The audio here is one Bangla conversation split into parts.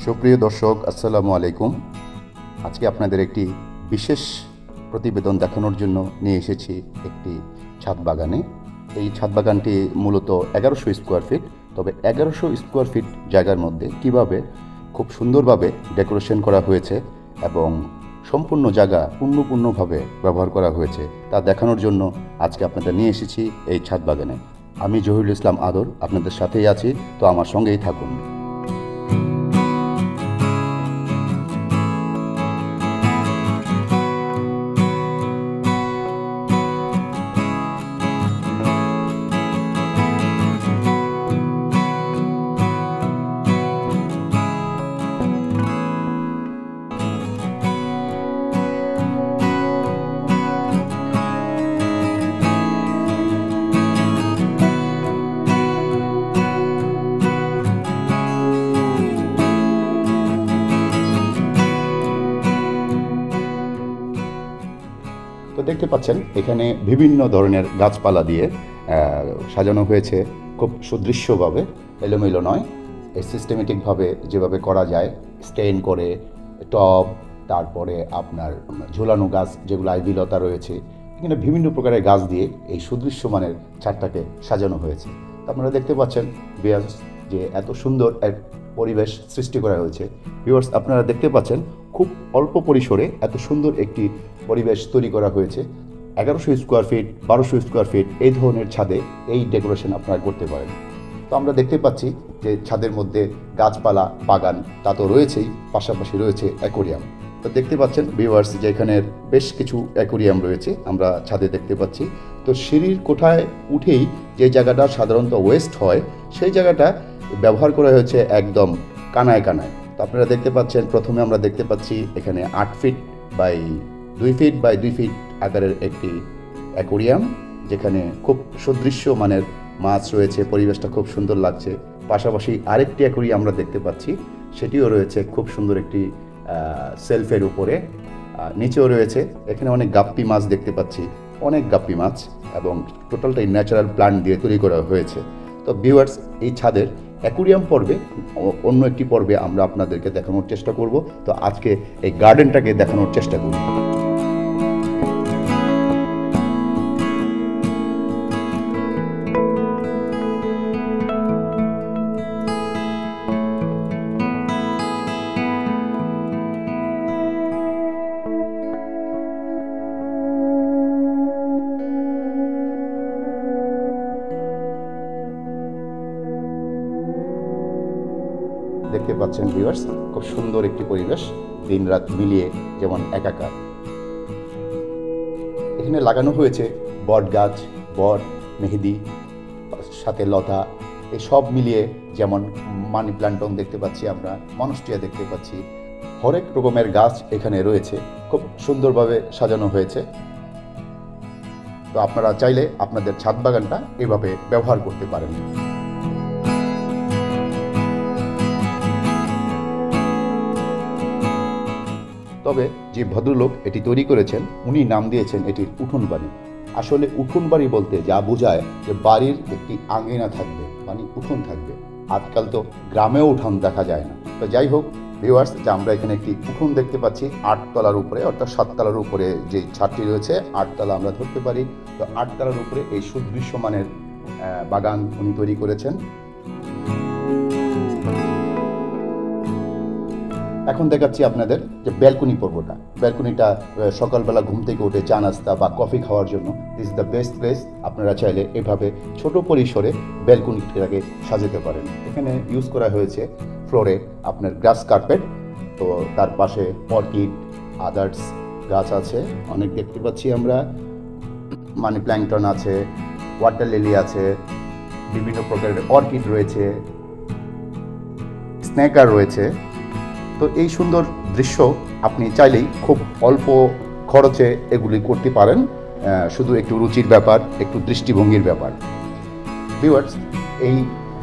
সুপ্রিয় দর্শক, আসসালামু আলাইকুম। আজকে আপনাদের একটি বিশেষ প্রতিবেদন দেখানোর জন্য নিয়ে এসেছি একটি ছাদ বাগানে। এই ছাদ বাগানটি মূলত 1100 স্কোয়ার ফিট। তবে 1100 স্কোয়ার ফিট জায়গার মধ্যে কিভাবে খুব সুন্দরভাবে ডেকোরেশন করা হয়েছে এবং সম্পূর্ণ জায়গা পূর্ণভাবে ব্যবহার করা হয়েছে তা দেখানোর জন্য আজকে আপনাদের নিয়ে এসেছি এই ছাদ বাগানে। আমি জহিরুল ইসলাম আদর আপনাদের সাথেই আছি, তো আমার সঙ্গেই থাকুন। তো দেখতে পাচ্ছেন এখানে বিভিন্ন ধরনের গাছপালা দিয়ে সাজানো হয়েছে খুব সুদৃশ্যভাবে, এলোমেলো নয়, সিস্টেমেটিকভাবে যেভাবে করা যায়, স্টেইন করে টব, তারপরে আপনার ঝোলানো গাছ যেগুলো আইভিলতা রয়েছে, এখানে বিভিন্ন প্রকারের গাছ দিয়ে এই সুদৃশ্যমানের ছাদটাকে সাজানো হয়েছে। তো আপনারা দেখতে পাচ্ছেন ভিউয়ার্স যে এত সুন্দর এক পরিবেশ সৃষ্টি করা হয়েছে। ভিউয়ার্স আপনারা দেখতে পাচ্ছেন খুব অল্প পরিসরে এত সুন্দর একটি পরিবেশ তৈরি করা হয়েছে। 1100 স্কোয়ার ফিট, 1200 স্কোয়ার ফিট এই ধরনের ছাদে এই ডেকোরেশন আপনারা করতে পারেন। তো আমরা দেখতে পাচ্ছি যে ছাদের মধ্যে গাছপালা, বাগান তা তো রয়েছেই, পাশাপাশি রয়েছে অ্যাকোরিয়াম। তো দেখতে পাচ্ছেন ভিউয়ার্স যে এখানে বেশ কিছু অ্যাকোরিয়াম রয়েছে আমরা ছাদে দেখতে পাচ্ছি। তো সিঁড়ির কোঠায় উঠেই যে জায়গাটা সাধারণত ওয়েস্ট হয় সেই জায়গাটা ব্যবহার করা হয়েছে একদম কানায় কানায়। তো আপনারা দেখতে পাচ্ছেন প্রথমে আমরা দেখতে পাচ্ছি এখানে 8 feet by 2 feet by 2 feet আকারের একটি অ্যাকোরিয়াম, যেখানে খুব সুদৃশ্য মানের মাছ রয়েছে, পরিবেশটা খুব সুন্দর লাগছে। পাশাপাশি আরেকটি অ্যাকোরিয়াম আমরা দেখতে পাচ্ছি, সেটিও রয়েছে খুব সুন্দর একটি সেলফের উপরে, নিচেও রয়েছে। এখানে অনেক গাপ্পি মাছ দেখতে পাচ্ছি, অনেক গাপ্পি মাছ, এবং টোটালটাই ন্যাচারাল প্লান্ট দিয়ে তৈরি করা হয়েছে। তো ভিউয়ার্স এই ছাদের অ্যাকোরিয়াম পর্বে অন্য একটি পর্বে আমরা আপনাদেরকে দেখানোর চেষ্টা করব। তো আজকে এই গার্ডেনটাকে দেখানোর চেষ্টা করব। দেখতে পাচ্ছেন ভিউয়ার্স খুব সুন্দর একটি পরিবেশ, দিন রাত মিলিয়ে যেমন একাকার। এখানে লাগানো হয়েছে বট গাছ, বট, মেহেদি, সাথে লতা, এই সব মিলিয়ে যেমন মানি প্ল্যান্টন দেখতে পাচ্ছি, আমরা মনস্টিয়া দেখতে পাচ্ছি, হরেক রকমের গাছ এখানে রয়েছে, খুব সুন্দরভাবে সাজানো হয়েছে। তো আপনারা চাইলে আপনাদের ছাদ বাগানটা এভাবে ব্যবহার করতে পারেন। তবে যে ভদ্রলোক এটি তৈরি করেছেন উনি নাম দিয়েছেন এটির উঠোন বাড়ি। আসলে উঠোন বাড়ি বলতে যা বোঝায় যে বাড়ির একটি আঙিনা থাকবে, মানে উঠোন থাকবে। আজকাল তো গ্রামেও উঠোন দেখা যায় না। তো যাই হোক ভিউয়ার্স, যে আমরা এখানে একটি উঠোন দেখতে পাচ্ছি 8 তলার উপরে, অর্থাৎ 7 তলার উপরে যে ছাদটি রয়েছে 8 তলা আমরা ধরতে পারি। তো 8 তলার উপরে এই সুদৃশ্যমানের বাগান উনি তৈরি করেছেন। এখন দেখাচ্ছি আপনাদের যে ব্যালকনি পর্বটা। ব্যালকনিটা সকালবেলা ঘুম থেকে উঠে চা নাস্তা বা কফি খাওয়ার জন্য this is the best place. আপনারা চাইলে এভাবে ছোট পরিসরে ব্যালকনিটাকে সাজাতে পারেন। এখানে ইউজ করা হয়েছে ফ্লোরে আপনার গ্রাস কার্পেট। তো তার পাশে অর্কিড, আদার্স গাছ আছে অনেক দেখতে পাচ্ছি আমরা, মানি প্ল্যাংটন আছে, ওয়াটার লিলি আছে, বিভিন্ন প্রকারের অর্কিড রয়েছে, স্নেকার রয়েছে। তো এই সুন্দর দৃশ্য আপনি চাইলেই খুব অল্প খরচে এগুলি করতে পারেন, শুধু একটু রুচির ব্যাপার, একটু দৃষ্টিভঙ্গির ব্যাপার। ভিউয়ার্স এই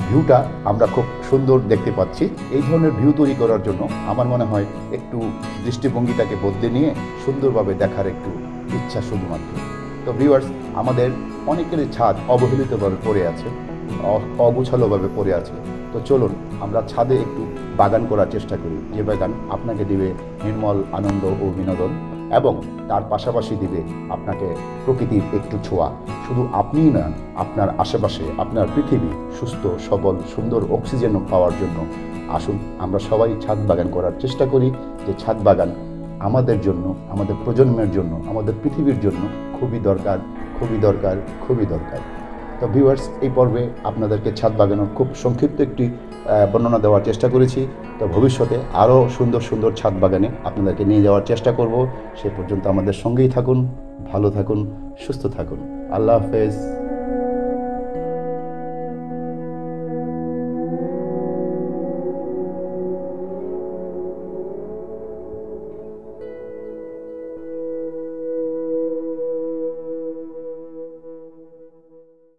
ভিউটা আমরা খুব সুন্দর দেখতে পাচ্ছি। এই ধরনের ভিউ তৈরি করার জন্য আমার মনে হয় একটু দৃষ্টিভঙ্গিটাকে বদলে নিয়ে সুন্দরভাবে দেখার একটু ইচ্ছা শুধুমাত্র। তো ভিউয়ার্স আমাদের অনেকেরই ছাদ অবহেলিতভাবে পড়ে আছে, অগোছালোভাবে পড়ে আছে। তো চলুন আমরা ছাদে একটু বাগান করার চেষ্টা করি, যে বাগান আপনাকে দিবে নির্মল আনন্দ ও বিনোদন এবং তার পাশাপাশি দিবে আপনাকে প্রকৃতির একটু ছোঁয়া। শুধু আপনিই নন, আপনার আশেপাশে আপনার পৃথিবী সুস্থ সবল সুন্দর অক্সিজেন পাওয়ার জন্য আসুন আমরা সবাই ছাদ বাগান করার চেষ্টা করি। যে ছাদ বাগান আমাদের জন্য, আমাদের প্রজন্মের জন্য, আমাদের পৃথিবীর জন্য খুবই দরকার, খুবই দরকার, খুবই দরকার। তো ভিউয়ার্স, এই পর্বে আপনাদেরকে ছাদ বাগানের খুব সংক্ষিপ্ত একটি বর্ণনা দেওয়ার চেষ্টা করেছি। তো ভবিষ্যতে আরও সুন্দর সুন্দর ছাদ বাগানে আপনাদেরকে নিয়ে যাওয়ার চেষ্টা করব। সে পর্যন্ত আমাদের সঙ্গেই থাকুন, ভালো থাকুন, সুস্থ থাকুন। আল্লাহ হাফেজ।